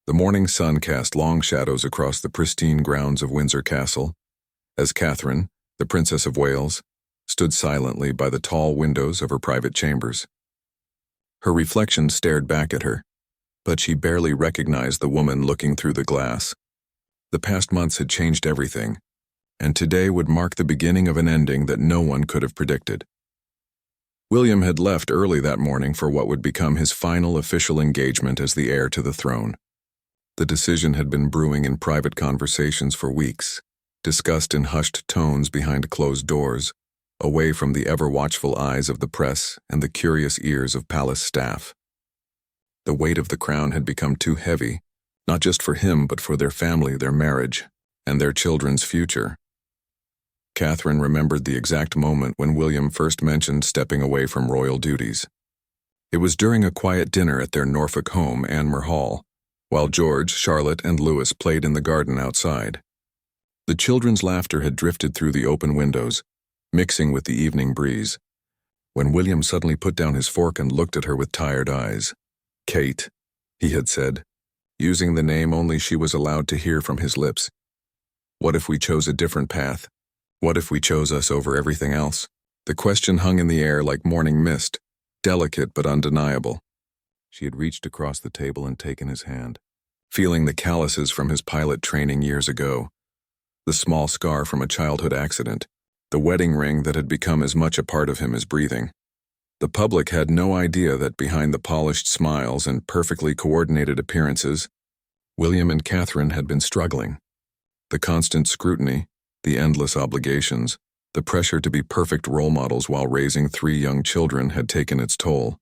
The morning sun cast long shadows across the pristine grounds of Windsor Castle, as Catherine, the Princess of Wales, stood silently by the tall windows of her private chambers. Her reflection stared back at her, but she barely recognized the woman looking through the glass. The past months had changed everything, and today would mark the beginning of an ending that no one could have predicted. William had left early that morning for what would become his final official engagement as the heir to the throne. The decision had been brewing in private conversations for weeks, discussed in hushed tones behind closed doors, away from the ever-watchful eyes of the press and the curious ears of palace staff. The weight of the crown had become too heavy, not just for him but for their family, their marriage, and their children's future. Catherine remembered the exact moment when William first mentioned stepping away from royal duties. It was during a quiet dinner at their Norfolk home, Anmer Hall, while George, Charlotte, and Louis played in the garden outside. The children's laughter had drifted through the open windows, mixing with the evening breeze, when William suddenly put down his fork and looked at her with tired eyes. "Kate," he had said, using the name only she was allowed to hear from his lips. "What if we chose a different path? What if we chose us over everything else?" The question hung in the air like morning mist, delicate but undeniable. She had reached across the table and taken his hand, feeling the calluses from his pilot training years ago, the small scar from a childhood accident, the wedding ring that had become as much a part of him as breathing. The public had no idea that behind the polished smiles and perfectly coordinated appearances, William and Catherine had been struggling. The constant scrutiny, the endless obligations, the pressure to be perfect role models while raising 3 young children had taken its toll.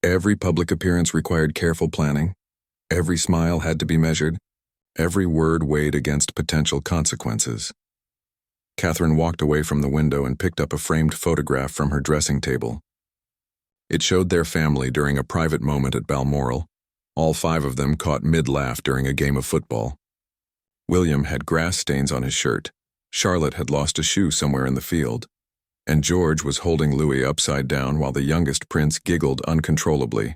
Every public appearance required careful planning. Every smile had to be measured. Every word weighed against potential consequences. Catherine walked away from the window and picked up a framed photograph from her dressing table. It showed their family during a private moment at Balmoral, all 5 of them caught mid-laugh during a game of football. William had grass stains on his shirt, Charlotte had lost a shoe somewhere in the field, and George was holding Louis upside down while the youngest prince giggled uncontrollably.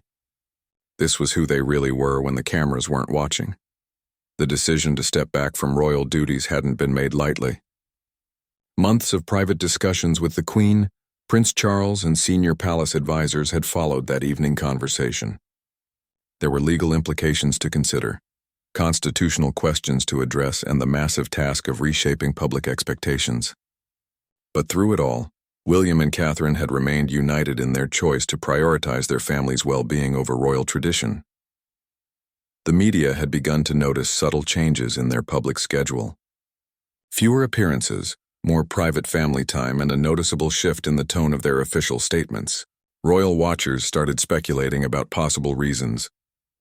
This was who they really were when the cameras weren't watching. The decision to step back from royal duties hadn't been made lightly. Months of private discussions with the Queen, Prince Charles, and senior palace advisors had followed that evening conversation. There were legal implications to consider, constitutional questions to address, and the massive task of reshaping public expectations. But through it all, William and Catherine had remained united in their choice to prioritize their family's well-being over royal tradition. The media had begun to notice subtle changes in their public schedule. Fewer appearances, more private family time, and a noticeable shift in the tone of their official statements. Royal watchers started speculating about possible reasons,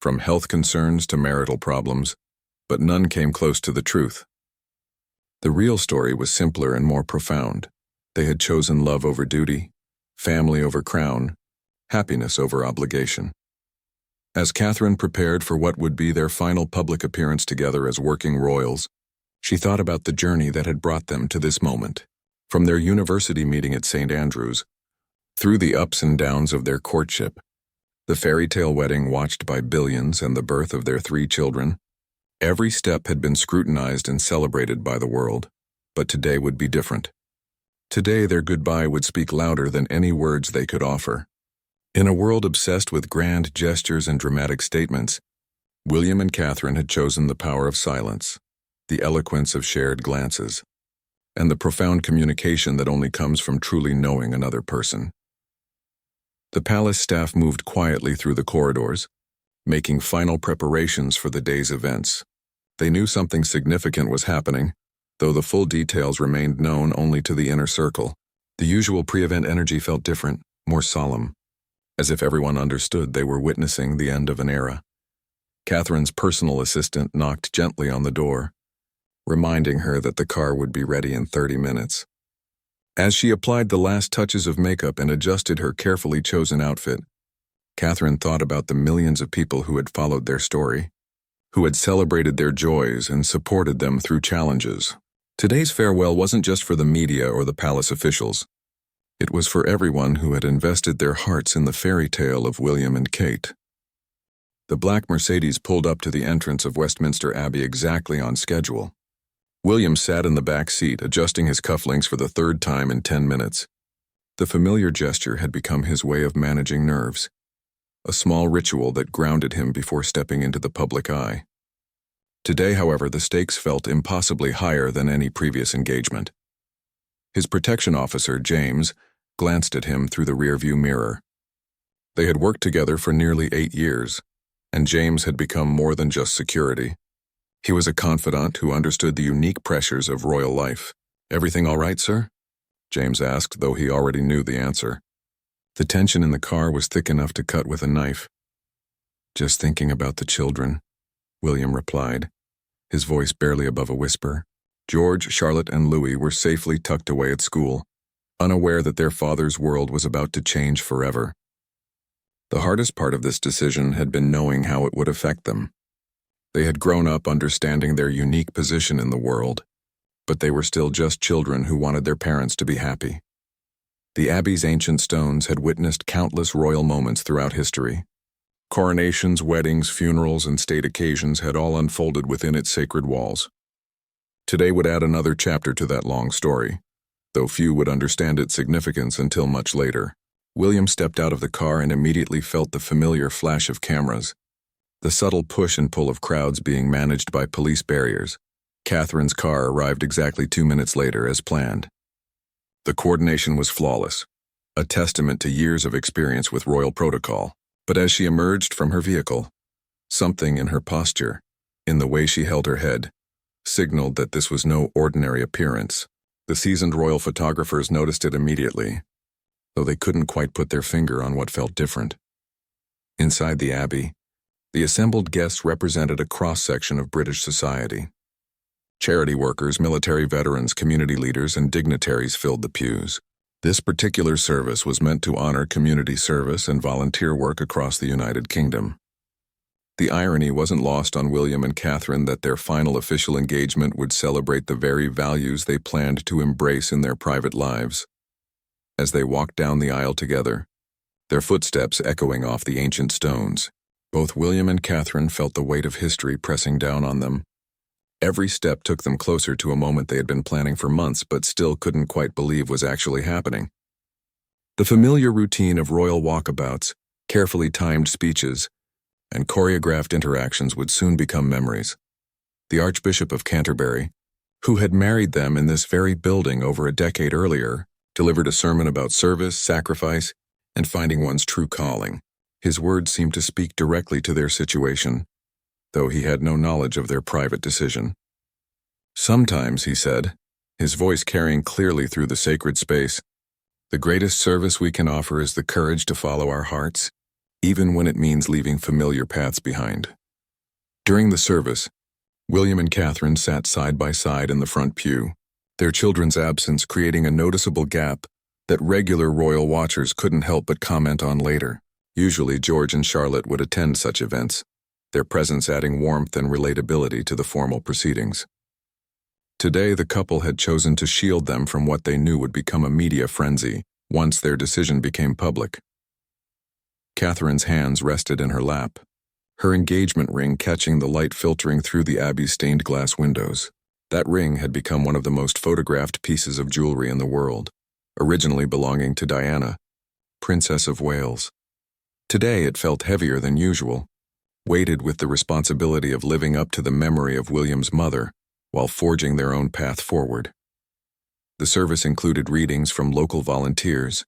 from health concerns to marital problems, but none came close to the truth. The real story was simpler and more profound. They had chosen love over duty, family over crown, happiness over obligation. As Catherine prepared for what would be their final public appearance together as working royals, she thought about the journey that had brought them to this moment. From their university meeting at St. Andrews, through the ups and downs of their courtship, the fairy tale wedding watched by billions, and the birth of their 3 children, every step had been scrutinized and celebrated by the world. But today would be different. Today their goodbye would speak louder than any words they could offer. In a world obsessed with grand gestures and dramatic statements, William and Catherine had chosen the power of silence, the eloquence of shared glances, and the profound communication that only comes from truly knowing another person. The palace staff moved quietly through the corridors, making final preparations for the day's events. They knew something significant was happening, though the full details remained known only to the inner circle. The usual pre-event energy felt different, more solemn, as if everyone understood they were witnessing the end of an era. Catherine's personal assistant knocked gently on the door, reminding her that the car would be ready in 30 minutes. As she applied the last touches of makeup and adjusted her carefully chosen outfit, Catherine thought about the millions of people who had followed their story, who had celebrated their joys and supported them through challenges. Today's farewell wasn't just for the media or the palace officials. It was for everyone who had invested their hearts in the fairy tale of William and Kate. The black Mercedes pulled up to the entrance of Westminster Abbey exactly on schedule. William sat in the back seat, adjusting his cufflinks for the third time in 10 minutes. The familiar gesture had become his way of managing nerves, a small ritual that grounded him before stepping into the public eye. Today, however, the stakes felt impossibly higher than any previous engagement. His protection officer, James, glanced at him through the rearview mirror. They had worked together for nearly 8 years, and James had become more than just security. He was a confidant who understood the unique pressures of royal life. "Everything all right, sir?" James asked, though he already knew the answer. The tension in the car was thick enough to cut with a knife. "Just thinking about the children," William replied, his voice barely above a whisper. George, Charlotte, and Louis were safely tucked away at school, unaware that their father's world was about to change forever. The hardest part of this decision had been knowing how it would affect them. They had grown up understanding their unique position in the world, but they were still just children who wanted their parents to be happy. The Abbey's ancient stones had witnessed countless royal moments throughout history. Coronations, weddings, funerals, and state occasions had all unfolded within its sacred walls. Today would add another chapter to that long story, though few would understand its significance until much later. William stepped out of the car and immediately felt the familiar flash of cameras, the subtle push and pull of crowds being managed by police barriers. Catherine's car arrived exactly 2 minutes later as planned. The coordination was flawless, a testament to years of experience with royal protocol. But as she emerged from her vehicle, something in her posture, in the way she held her head, signaled that this was no ordinary appearance. The seasoned royal photographers noticed it immediately, though they couldn't quite put their finger on what felt different. Inside the Abbey, the assembled guests represented a cross-section of British society. Charity workers, military veterans, community leaders, and dignitaries filled the pews. This particular service was meant to honor community service and volunteer work across the United Kingdom. The irony wasn't lost on William and Catherine that their final official engagement would celebrate the very values they planned to embrace in their private lives. As they walked down the aisle together, their footsteps echoing off the ancient stones, both William and Catherine felt the weight of history pressing down on them. Every step took them closer to a moment they had been planning for months but still couldn't quite believe was actually happening. The familiar routine of royal walkabouts, carefully timed speeches, and choreographed interactions would soon become memories. The Archbishop of Canterbury, who had married them in this very building over a decade earlier, delivered a sermon about service, sacrifice, and finding one's true calling. His words seemed to speak directly to their situation, though he had no knowledge of their private decision. "Sometimes," he said, his voice carrying clearly through the sacred space, "the greatest service we can offer is the courage to follow our hearts, even when it means leaving familiar paths behind." During the service, William and Catherine sat side by side in the front pew, their children's absence creating a noticeable gap that regular royal watchers couldn't help but comment on later. Usually George and Charlotte would attend such events, their presence adding warmth and relatability to the formal proceedings. Today, the couple had chosen to shield them from what they knew would become a media frenzy once their decision became public. Catherine's hands rested in her lap, her engagement ring catching the light filtering through the Abbey's stained glass windows. That ring had become one of the most photographed pieces of jewelry in the world, originally belonging to Diana, Princess of Wales. Today it felt heavier than usual, weighted with the responsibility of living up to the memory of William's mother while forging their own path forward. The service included readings from local volunteers,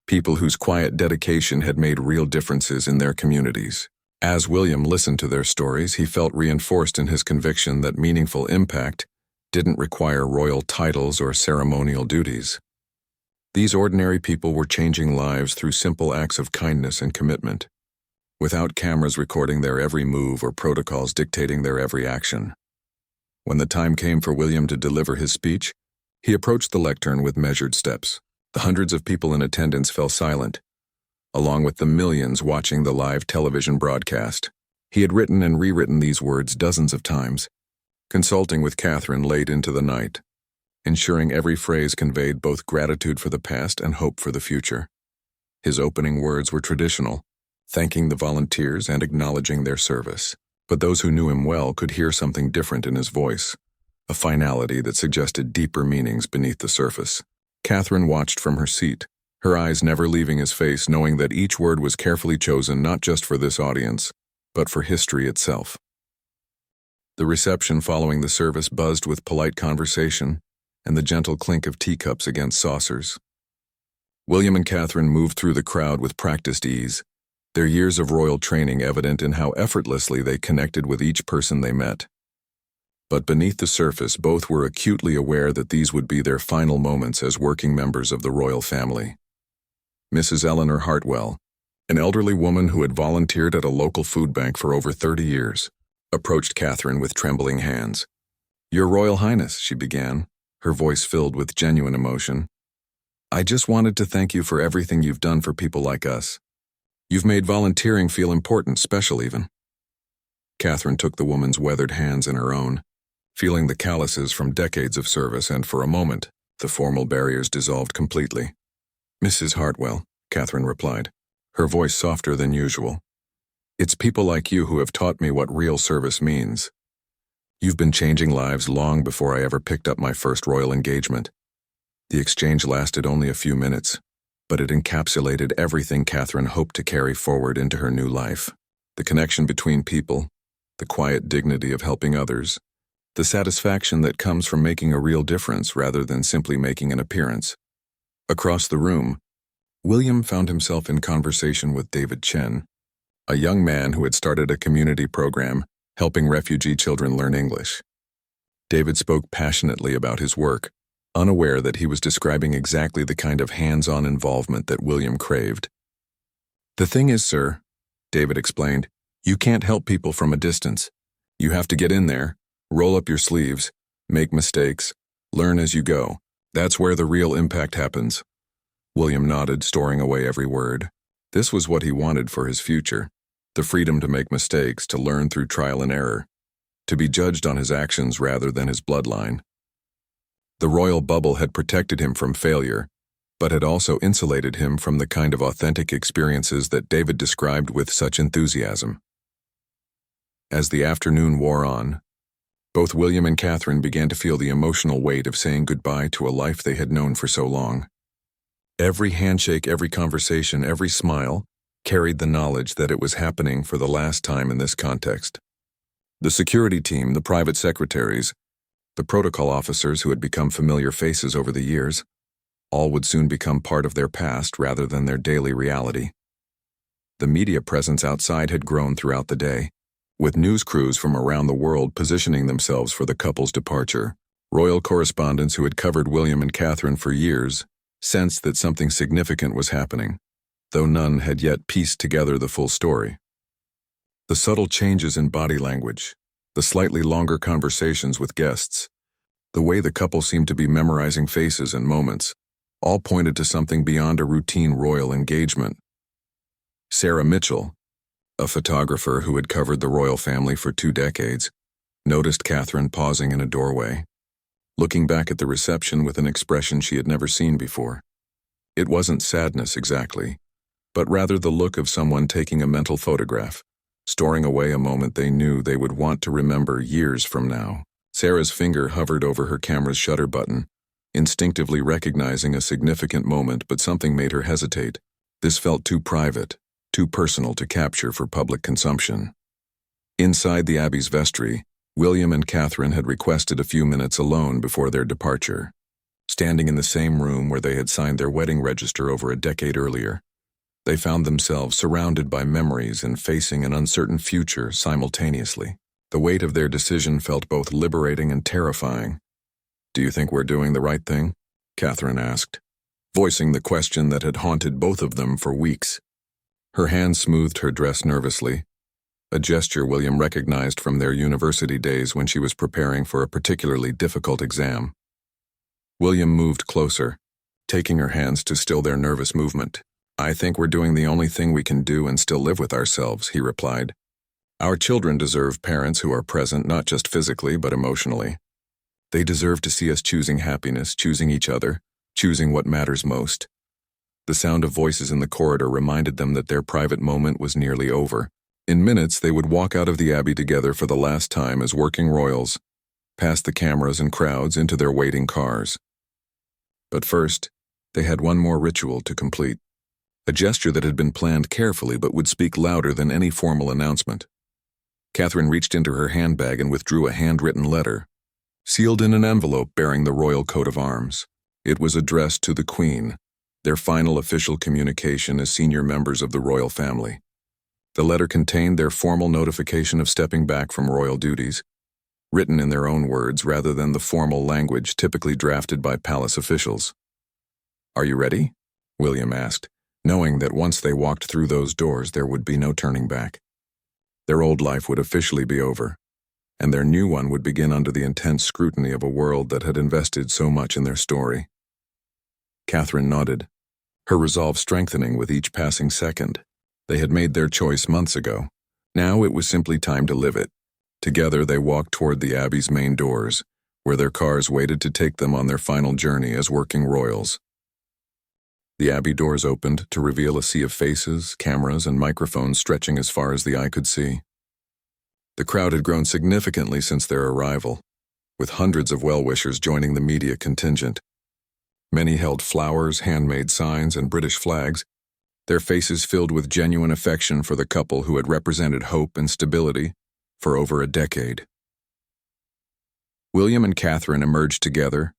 people whose quiet dedication had made real differences in their communities. As William listened to their stories, he felt reinforced in his conviction that meaningful impact didn't require royal titles or ceremonial duties. These ordinary people were changing lives through simple acts of kindness and commitment, without cameras recording their every move or protocols dictating their every action. When the time came for William to deliver his speech, he approached the lectern with measured steps. The hundreds of people in attendance fell silent, along with the millions watching the live television broadcast. He had written and rewritten these words dozens of times, consulting with Catherine late into the night, ensuring every phrase conveyed both gratitude for the past and hope for the future. His opening words were traditional, thanking the volunteers and acknowledging their service. But those who knew him well could hear something different in his voice, a finality that suggested deeper meanings beneath the surface. Catherine watched from her seat, her eyes never leaving his face, knowing that each word was carefully chosen not just for this audience, but for history itself. The reception following the service buzzed with polite conversation and the gentle clink of teacups against saucers. William and Catherine moved through the crowd with practiced ease, their years of royal training evident in how effortlessly they connected with each person they met. But beneath the surface, both were acutely aware that these would be their final moments as working members of the royal family. Mrs. Eleanor Hartwell, an elderly woman who had volunteered at a local food bank for over 30 years, approached Catherine with trembling hands. "Your Royal Highness," she began, her voice filled with genuine emotion. "I just wanted to thank you for everything you've done for people like us. You've made volunteering feel important, special even." Catherine took the woman's weathered hands in her own, feeling the calluses from decades of service, and for a moment, the formal barriers dissolved completely. "Mrs. Hartwell," Catherine replied, her voice softer than usual. "It's people like you who have taught me what real service means. You've been changing lives long before I ever picked up my first royal engagement." The exchange lasted only a few minutes, but it encapsulated everything Catherine hoped to carry forward into her new life. The connection between people, the quiet dignity of helping others, the satisfaction that comes from making a real difference rather than simply making an appearance. Across the room, William found himself in conversation with David Chen, a young man who had started a community program helping refugee children learn English. David spoke passionately about his work, unaware that he was describing exactly the kind of hands-on involvement that William craved. "The thing is, sir," David explained, "you can't help people from a distance. You have to get in there, roll up your sleeves, make mistakes, learn as you go. That's where the real impact happens." William nodded, storing away every word. This was what he wanted for his future, the freedom to make mistakes, to learn through trial and error, to be judged on his actions rather than his bloodline. The royal bubble had protected him from failure, but had also insulated him from the kind of authentic experiences that David described with such enthusiasm. As the afternoon wore on, both William and Catherine began to feel the emotional weight of saying goodbye to a life they had known for so long. Every handshake, every conversation, every smile carried the knowledge that it was happening for the last time in this context. The security team, the private secretaries, the protocol officers who had become familiar faces over the years, all would soon become part of their past rather than their daily reality. The media presence outside had grown throughout the day, with news crews from around the world positioning themselves for the couple's departure. Royal correspondents who had covered William and Catherine for years sensed that something significant was happening, though none had yet pieced together the full story. The subtle changes in body language, the slightly longer conversations with guests, the way the couple seemed to be memorizing faces and moments, all pointed to something beyond a routine royal engagement. Sarah Mitchell, a photographer who had covered the royal family for 2 decades, noticed Catherine pausing in a doorway, looking back at the reception with an expression she had never seen before. It wasn't sadness exactly, but rather the look of someone taking a mental photograph, storing away a moment they knew they would want to remember years from now. Sarah's finger hovered over her camera's shutter button, instinctively recognizing a significant moment, but something made her hesitate. This felt too private, too personal to capture for public consumption. Inside the Abbey's vestry, William and Catherine had requested a few minutes alone before their departure. Standing in the same room where they had signed their wedding register over a decade earlier, they found themselves surrounded by memories and facing an uncertain future simultaneously. The weight of their decision felt both liberating and terrifying. "Do you think we're doing the right thing?" Catherine asked, voicing the question that had haunted both of them for weeks. Her hand smoothed her dress nervously, a gesture William recognized from their university days when she was preparing for a particularly difficult exam. William moved closer, taking her hands to still their nervous movement. "I think we're doing the only thing we can do and still live with ourselves," he replied. "Our children deserve parents who are present not just physically but emotionally. They deserve to see us choosing happiness, choosing each other, choosing what matters most. The sound of voices in the corridor reminded them that their private moment was nearly over. In minutes, they would walk out of the Abbey together for the last time as working royals, past the cameras and crowds into their waiting cars. But first, they had one more ritual to complete. A gesture that had been planned carefully but would speak louder than any formal announcement. Catherine reached into her handbag and withdrew a handwritten letter, sealed in an envelope bearing the royal coat of arms. It was addressed to the Queen, their final official communication as senior members of the royal family. The letter contained their formal notification of stepping back from royal duties, written in their own words rather than the formal language typically drafted by palace officials. "Are you ready?" William asked, knowing that once they walked through those doors there would be no turning back. Their old life would officially be over, and their new one would begin under the intense scrutiny of a world that had invested so much in their story. Catherine nodded, her resolve strengthening with each passing second. They had made their choice months ago. Now it was simply time to live it. Together they walked toward the Abbey's main doors, where their cars waited to take them on their final journey as working royals. The Abbey doors opened to reveal a sea of faces, cameras, and microphones stretching as far as the eye could see. The crowd had grown significantly since their arrival, with hundreds of well-wishers joining the media contingent. Many held flowers, handmade signs, and British flags, their faces filled with genuine affection for the couple who had represented hope and stability for over a decade. William and Catherine emerged together,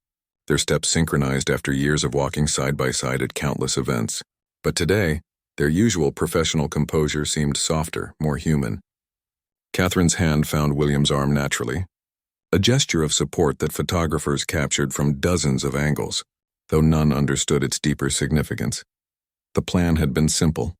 their steps synchronized after years of walking side by side at countless events. But today, their usual professional composure seemed softer, more human. Catherine's hand found William's arm naturally, a gesture of support that photographers captured from dozens of angles, though none understood its deeper significance. The plan had been simple: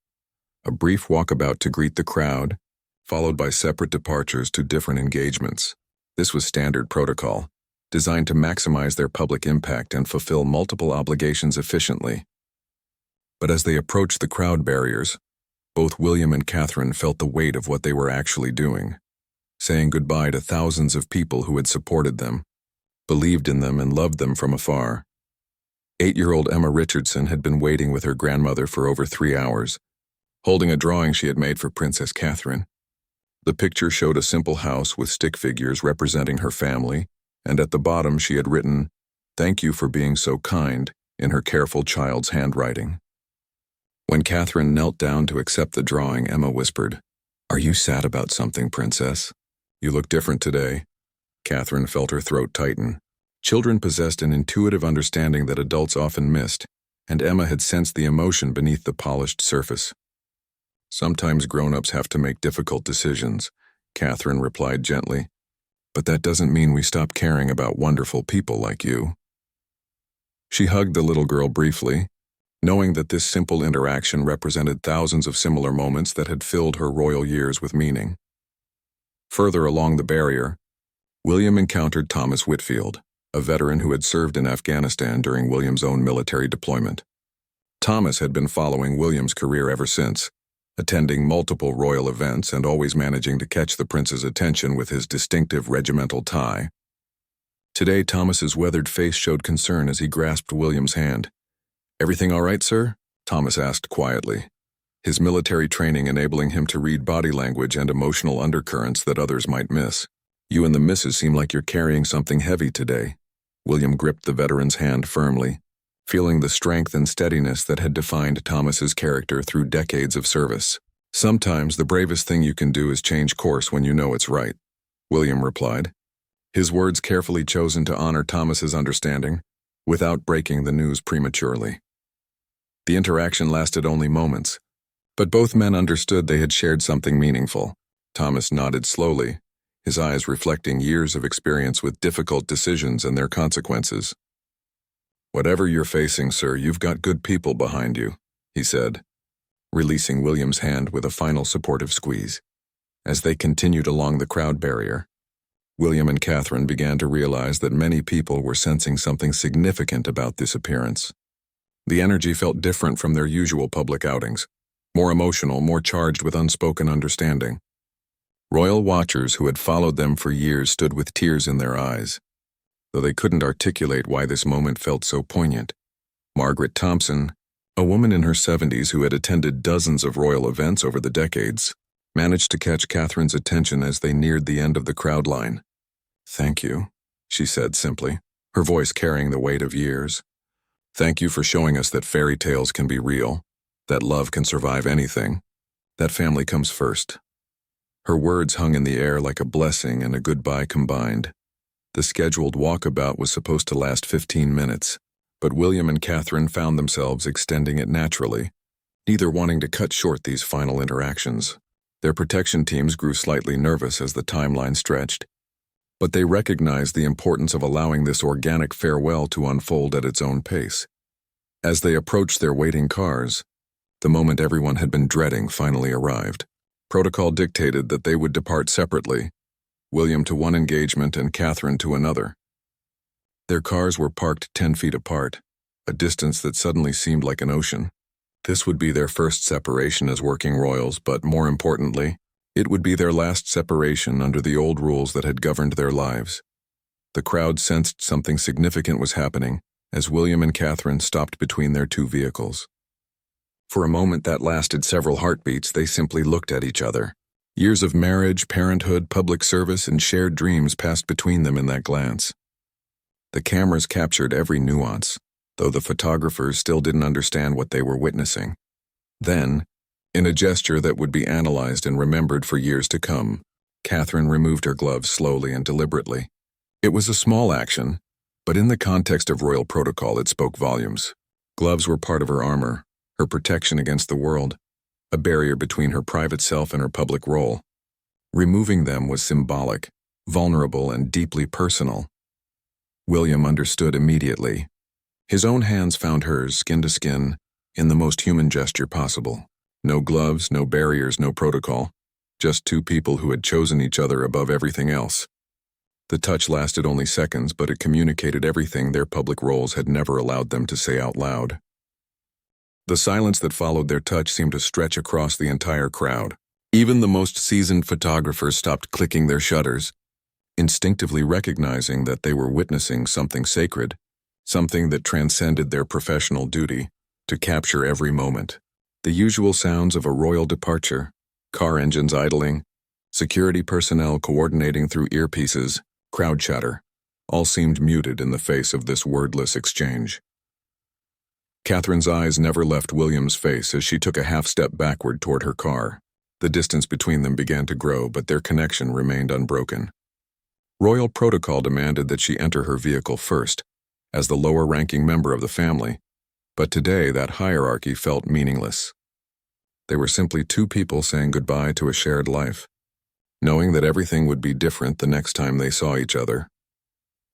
a brief walkabout to greet the crowd, followed by separate departures to different engagements. This was standard protocol, designed to maximize their public impact and fulfill multiple obligations efficiently. But as they approached the crowd barriers, both William and Catherine felt the weight of what they were actually doing, saying goodbye to thousands of people who had supported them, believed in them, and loved them from afar. 8-year-old Emma Richardson had been waiting with her grandmother for over 3 hours, holding a drawing she had made for Princess Catherine. The picture showed a simple house with stick figures representing her family, and at the bottom she had written, "Thank you for being so kind," in her careful child's handwriting. When Catherine knelt down to accept the drawing, Emma whispered, "Are you sad about something, Princess? You look different today." Catherine felt her throat tighten. Children possessed an intuitive understanding that adults often missed, and Emma had sensed the emotion beneath the polished surface. "Sometimes grown-ups have to make difficult decisions," Catherine replied gently. "But that doesn't mean we stop caring about wonderful people like you." She hugged the little girl briefly, knowing that this simple interaction represented thousands of similar moments that had filled her royal years with meaning. Further along the barrier, William encountered Thomas Whitfield, a veteran who had served in Afghanistan during William's own military deployment. Thomas had been following William's career ever since, attending multiple royal events and always managing to catch the prince's attention with his distinctive regimental tie. Today, Thomas's weathered face showed concern as he grasped William's hand. "Everything all right, sir?" Thomas asked quietly, his military training enabling him to read body language and emotional undercurrents that others might miss. "You and the missus seem like you're carrying something heavy today." William gripped the veteran's hand firmly, feeling the strength and steadiness that had defined Thomas's character through decades of service. "Sometimes the bravest thing you can do is change course when you know it's right," William replied, his words carefully chosen to honor Thomas's understanding, without breaking the news prematurely. The interaction lasted only moments, but both men understood they had shared something meaningful. Thomas nodded slowly, his eyes reflecting years of experience with difficult decisions and their consequences. "Whatever you're facing, sir, you've got good people behind you," he said, releasing William's hand with a final supportive squeeze. As they continued along the crowd barrier, William and Catherine began to realize that many people were sensing something significant about this appearance. The energy felt different from their usual public outings, more emotional, more charged with unspoken understanding. Royal watchers who had followed them for years stood with tears in their eyes, though they couldn't articulate why this moment felt so poignant. Margaret Thompson, A woman in her 70s who had attended dozens of royal events over the decades managed to catch Catherine's attention as they neared the end of the crowd line. "Thank you," she said simply, her voice carrying the weight of years. "Thank you for showing us that fairy tales can be real, that love can survive anything, that family comes first." Her words hung in the air like a blessing and a goodbye combined. The scheduled walkabout was supposed to last 15 minutes, but William and Catherine found themselves extending it naturally, neither wanting to cut short these final interactions. Their protection teams grew slightly nervous as the timeline stretched, but they recognized the importance of allowing this organic farewell to unfold at its own pace. As they approached their waiting cars, the moment everyone had been dreading finally arrived. Protocol dictated that they would depart separately, William to one engagement and Catherine to another. Their cars were parked 10 feet apart, a distance that suddenly seemed like an ocean. This would be their first separation as working royals, but more importantly, it would be their last separation under the old rules that had governed their lives. The crowd sensed something significant was happening as William and Catherine stopped between their two vehicles. For a moment that lasted several heartbeats, they simply looked at each other. Years of marriage, parenthood, public service, and shared dreams passed between them in that glance. The cameras captured every nuance, though the photographers still didn't understand what they were witnessing. Then, in a gesture that would be analyzed and remembered for years to come, Catherine removed her gloves slowly and deliberately. It was a small action, but in the context of royal protocol it spoke volumes. Gloves were part of her armor, her protection against the world, a barrier between her private self and her public role. Removing them was symbolic, vulnerable, and deeply personal. William understood immediately. His own hands found hers, skin to skin, in the most human gesture possible. No gloves, no barriers, no protocol. Just two people who had chosen each other above everything else. The touch lasted only seconds, but it communicated everything their public roles had never allowed them to say out loud. The silence that followed their touch seemed to stretch across the entire crowd. Even the most seasoned photographers stopped clicking their shutters, instinctively recognizing that they were witnessing something sacred, something that transcended their professional duty to capture every moment. The usual sounds of a royal departure, car engines idling, security personnel coordinating through earpieces, crowd chatter, all seemed muted in the face of this wordless exchange. Catherine's eyes never left William's face as she took a half-step backward toward her car. The distance between them began to grow, but their connection remained unbroken. Royal protocol demanded that she enter her vehicle first, as the lower-ranking member of the family, but today that hierarchy felt meaningless. They were simply two people saying goodbye to a shared life, knowing that everything would be different the next time they saw each other.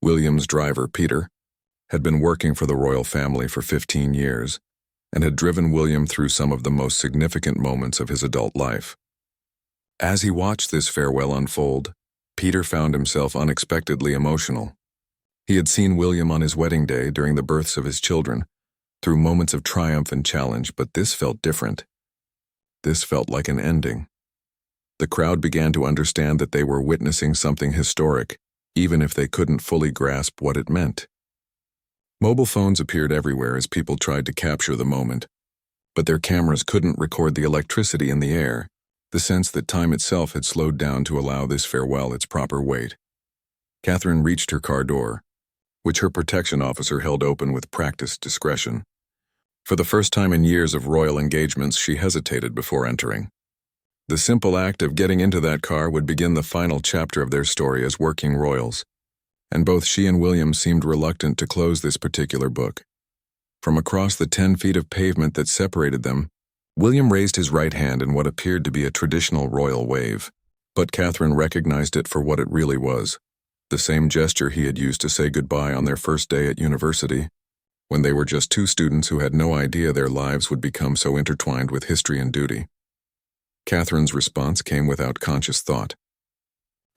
William's driver, Peter, had been working for the royal family for 15 years and had driven William through some of the most significant moments of his adult life. As he watched this farewell unfold, Peter found himself unexpectedly emotional. He had seen William on his wedding day during the births of his children, through moments of triumph and challenge, but this felt different. This felt like an ending. The crowd began to understand that they were witnessing something historic, even if they couldn't fully grasp what it meant. Mobile phones appeared everywhere as people tried to capture the moment, but their cameras couldn't record the electricity in the air, the sense that time itself had slowed down to allow this farewell its proper weight. Catherine reached her car door, which her protection officer held open with practiced discretion. For the first time in years of royal engagements, she hesitated before entering. The simple act of getting into that car would begin the final chapter of their story as working royals, and both she and William seemed reluctant to close this particular book. From across the 10 feet of pavement that separated them, William raised his right hand in what appeared to be a traditional royal wave, but Catherine recognized it for what it really was, the same gesture he had used to say goodbye on their first day at university, when they were just two students who had no idea their lives would become so intertwined with history and duty. Catherine's response came without conscious thought.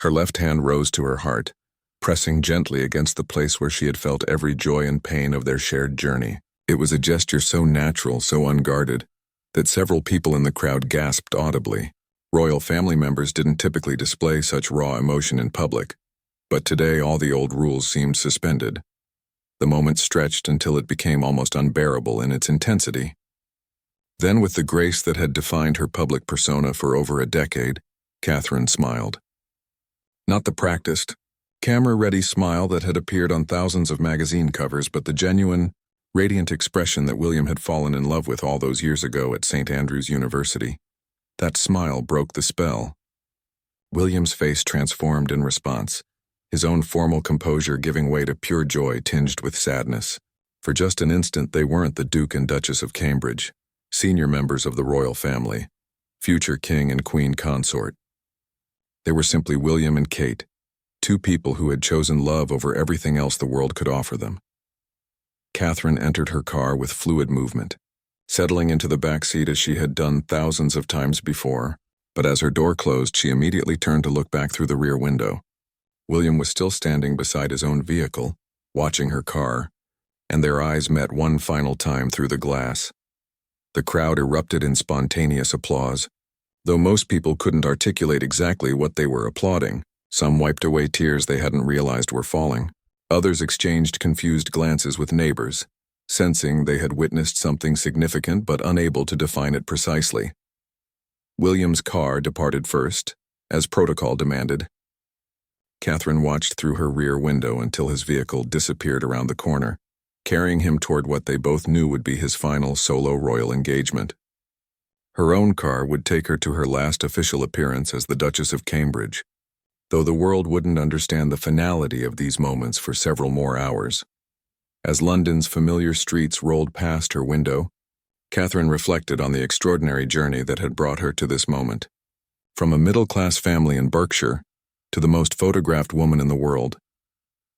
Her left hand rose to her heart, pressing gently against the place where she had felt every joy and pain of their shared journey. It was a gesture so natural, so unguarded, that several people in the crowd gasped audibly. Royal family members didn't typically display such raw emotion in public, but today all the old rules seemed suspended. The moment stretched until it became almost unbearable in its intensity. Then, with the grace that had defined her public persona for over a decade, Catherine smiled. Not the practiced, camera-ready smile that had appeared on thousands of magazine covers, but the genuine, radiant expression that William had fallen in love with all those years ago at St. Andrews University. That smile broke the spell. William's face transformed in response, his own formal composure giving way to pure joy tinged with sadness. For just an instant, they weren't the Duke and Duchess of Cambridge, senior members of the royal family, future king and queen consort. They were simply William and Kate, two people who had chosen love over everything else the world could offer them. Catherine entered her car with fluid movement, settling into the back seat as she had done thousands of times before, but as her door closed, she immediately turned to look back through the rear window. William was still standing beside his own vehicle, watching her car, and their eyes met one final time through the glass. The crowd erupted in spontaneous applause. Though most people couldn't articulate exactly what they were applauding, some wiped away tears they hadn't realized were falling. Others exchanged confused glances with neighbors, sensing they had witnessed something significant but unable to define it precisely. William's car departed first, as protocol demanded. Catherine watched through her rear window until his vehicle disappeared around the corner, carrying him toward what they both knew would be his final solo royal engagement. Her own car would take her to her last official appearance as the Duchess of Cambridge, though the world wouldn't understand the finality of these moments for several more hours. As London's familiar streets rolled past her window, Catherine reflected on the extraordinary journey that had brought her to this moment. From a middle-class family in Berkshire to the most photographed woman in the world.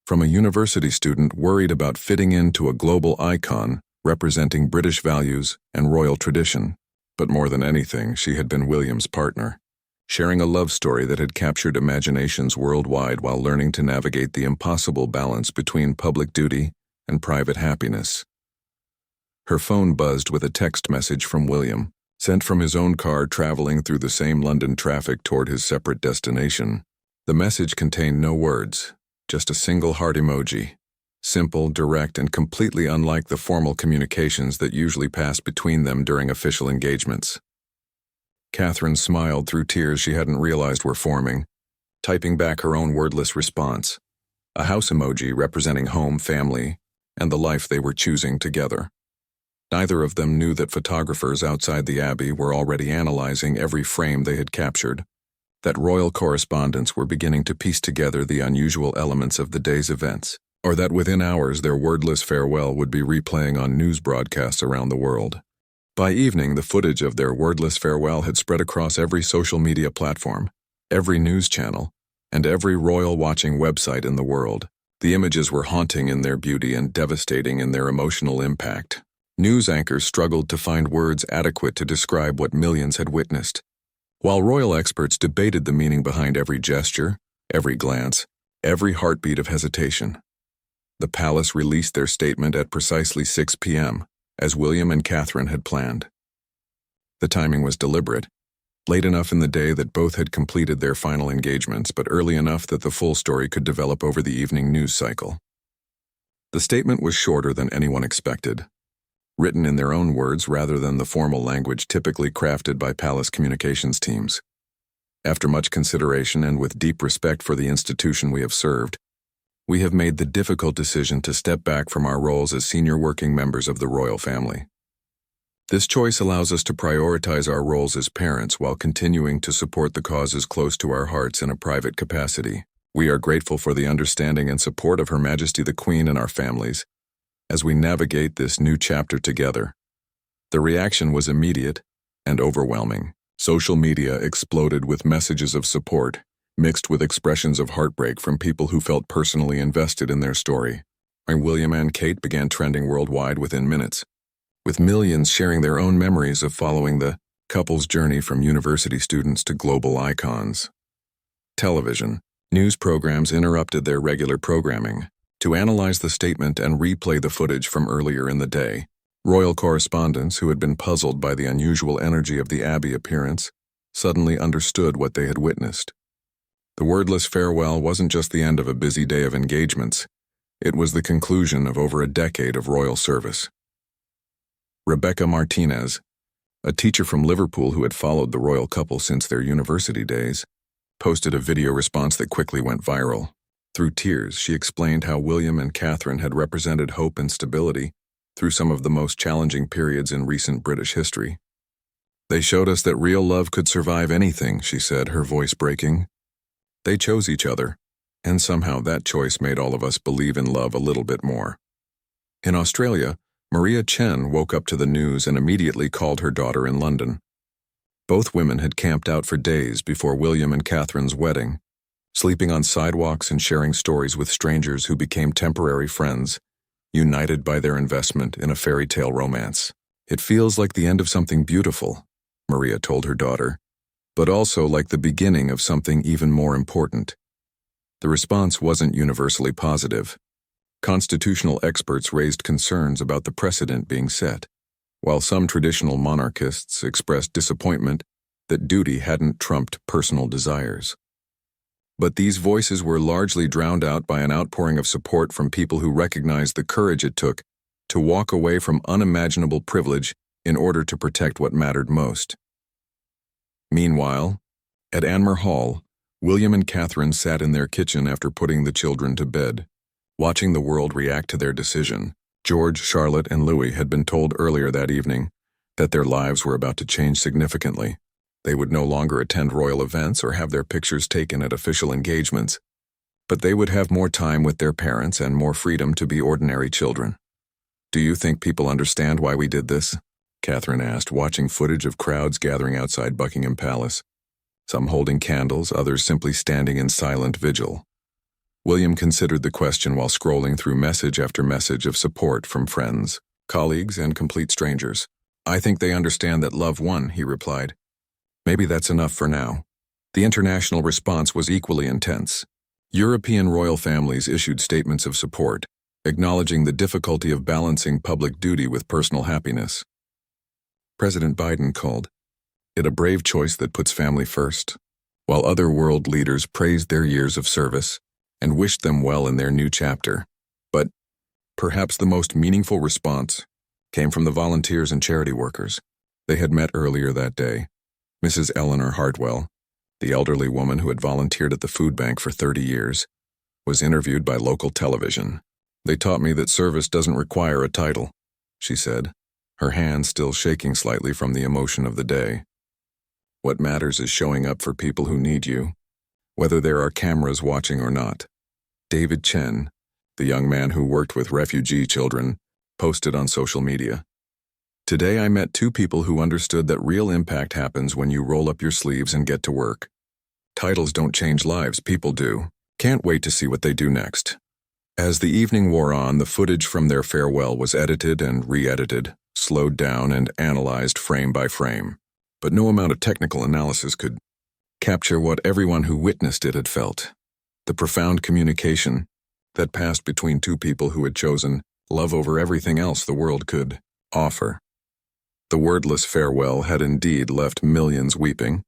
From a university student worried about fitting into a global icon representing British values and royal tradition. But more than anything, she had been William's partner, sharing a love story that had captured imaginations worldwide while learning to navigate the impossible balance between public duty and private happiness. Her phone buzzed with a text message from William, sent from his own car traveling through the same London traffic toward his separate destination. The message contained no words, just a single heart emoji, simple, direct, and completely unlike the formal communications that usually passed between them during official engagements. Catherine smiled through tears she hadn't realized were forming, typing back her own wordless response, a house emoji representing home, family, and the life they were choosing together. Neither of them knew that photographers outside the abbey were already analyzing every frame they had captured, that royal correspondents were beginning to piece together the unusual elements of the day's events, or that within hours their wordless farewell would be replaying on news broadcasts around the world. By evening, the footage of their wordless farewell had spread across every social media platform, every news channel, and every royal watching website in the world. The images were haunting in their beauty and devastating in their emotional impact. News anchors struggled to find words adequate to describe what millions had witnessed, while royal experts debated the meaning behind every gesture, every glance, every heartbeat of hesitation. The palace released their statement at precisely 6 p.m., as William and Catherine had planned. The timing was deliberate, late enough in the day that both had completed their final engagements, but early enough that the full story could develop over the evening news cycle. The statement was shorter than anyone expected, written in their own words rather than the formal language typically crafted by palace communications teams. After much consideration and with deep respect for the institution we have served, we have made the difficult decision to step back from our roles as senior working members of the royal family. This choice allows us to prioritize our roles as parents while continuing to support the causes close to our hearts in a private capacity. We are grateful for the understanding and support of Her Majesty the Queen and our families as we navigate this new chapter together. The reaction was immediate and overwhelming. Social media exploded with messages of support, mixed with expressions of heartbreak from people who felt personally invested in their story. And William and Kate began trending worldwide within minutes, with millions sharing their own memories of following the couple's journey from university students to global icons. Television, news programs interrupted their regular programming to analyze the statement and replay the footage from earlier in the day. Royal correspondents who had been puzzled by the unusual energy of the Abbey appearance suddenly understood what they had witnessed. The wordless farewell wasn't just the end of a busy day of engagements, it was the conclusion of over a decade of royal service. Rebecca Martinez, A teacher from Liverpool who had followed the royal couple since their university days posted a video response that quickly went viral. Through tears, she explained how William and Catherine had represented hope and stability through some of the most challenging periods in recent British history. "They showed us that real love could survive anything," she said, her voice breaking. "They chose each other, and somehow that choice made all of us believe in love a little bit more." In Australia, Maria Chen woke up to the news and immediately called her daughter in London. Both women had camped out for days before William and Catherine's wedding, sleeping on sidewalks and sharing stories with strangers who became temporary friends, united by their investment in a fairy tale romance. "It feels like the end of something beautiful," Maria told her daughter, "but also like the beginning of something even more important." The response wasn't universally positive. Constitutional experts raised concerns about the precedent being set, while some traditional monarchists expressed disappointment that duty hadn't trumped personal desires. But these voices were largely drowned out by an outpouring of support from people who recognized the courage it took to walk away from unimaginable privilege in order to protect what mattered most. Meanwhile, at Anmer Hall, William and Catherine sat in their kitchen after putting the children to bed, watching the world react to their decision. George, Charlotte, and Louis had been told earlier that evening that their lives were about to change significantly. They would no longer attend royal events or have their pictures taken at official engagements, but they would have more time with their parents and more freedom to be ordinary children. "Do you think people understand why we did this?" Catherine asked, watching footage of crowds gathering outside Buckingham Palace, some holding candles, others simply standing in silent vigil. William considered the question while scrolling through message after message of support from friends, colleagues, and complete strangers. "I think they understand that love won," he replied. "Maybe that's enough for now." The international response was equally intense. European royal families issued statements of support, acknowledging the difficulty of balancing public duty with personal happiness. President Biden called it a brave choice that puts family first, while other world leaders praised their years of service and wished them well in their new chapter. But perhaps the most meaningful response came from the volunteers and charity workers. They had met earlier that day. Mrs. Eleanor Hartwell, the elderly woman who had volunteered at the food bank for 30 years, was interviewed by local television. "They taught me that service doesn't require a title," she said, her hand still shaking slightly from the emotion of the day. "What matters is showing up for people who need you, whether there are cameras watching or not." David Chen, the young man who worked with refugee children, posted on social media. "Today I met two people who understood that real impact happens when you roll up your sleeves and get to work. Titles don't change lives, people do. Can't wait to see what they do next." As the evening wore on, the footage from their farewell was edited and re-edited, slowed down and analyzed frame by frame. But no amount of technical analysis could capture what everyone who witnessed it had felt. The profound communication that passed between two people who had chosen love over everything else the world could offer. The wordless farewell had indeed left millions weeping,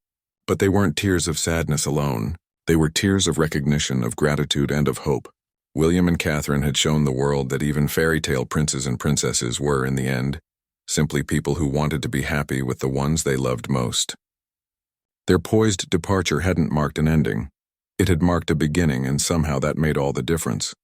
but they weren't tears of sadness alone. They were tears of recognition, of gratitude, and of hope. William and Catherine had shown the world that even fairy tale princes and princesses were, in the end, simply people who wanted to be happy with the ones they loved most. Their poised departure hadn't marked an ending. It had marked a beginning, and somehow that made all the difference.